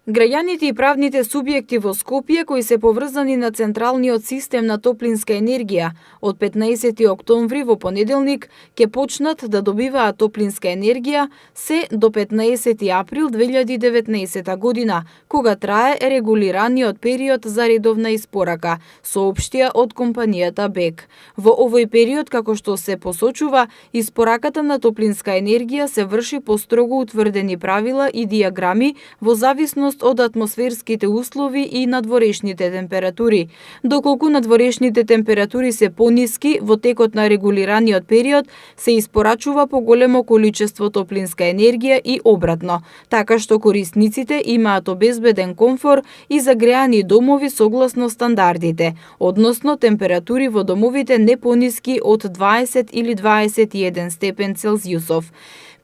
Граѓаните и правните субјекти во Скопје кои се поврзани на централниот систем на топлинска енергија од 15 октомври во понеделник ќе почнат да добиваат топлинска енергија се до 15 април 2019 година, кога трае регулираниот период за редовна испорака, соопштија од компанијата БЕК. Во овој период, како што се посочува, испораката на топлинска енергија се врши по строго утврдени правила и дијаграми во зависност од атмосферските услови и надворешните температури. Доколку надворешните температури се пониски во текот на регулираниот период, се испорачува поголемо количество топлинска енергија и обратно, така што корисниците имаат обезбеден комфор и загреани домови согласно стандардите, односно температури во домовите не пониски од 20 или 21 степен Целзиусов.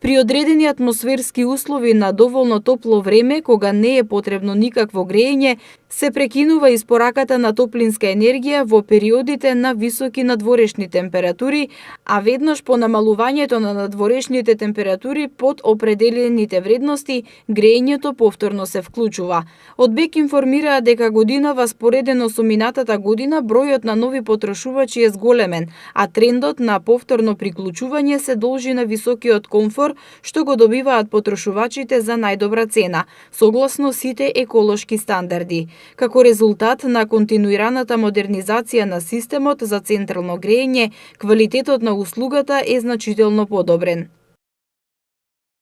При одредени атмосферски услови на доволно топло време, кога не е потребно никакво грејење, се прекинува испораката на топлинска енергија во периодите на високи надворешни температури, а веднаш по намалувањето на надворешните температури под определените вредности, грејењето повторно се вклучува. Од БЕК информираа дека годинава споредено со минатата година бројот на нови потрошувачи е зголемен, а трендот на повторно приклучување се должи на високиот комфор што го добиваат потрошувачите за најдобра цена, согласно сите еколошки стандарди. Како резултат на континуираната модернизација на системот за централно грејење, квалитетот на услугата е значително подобрен.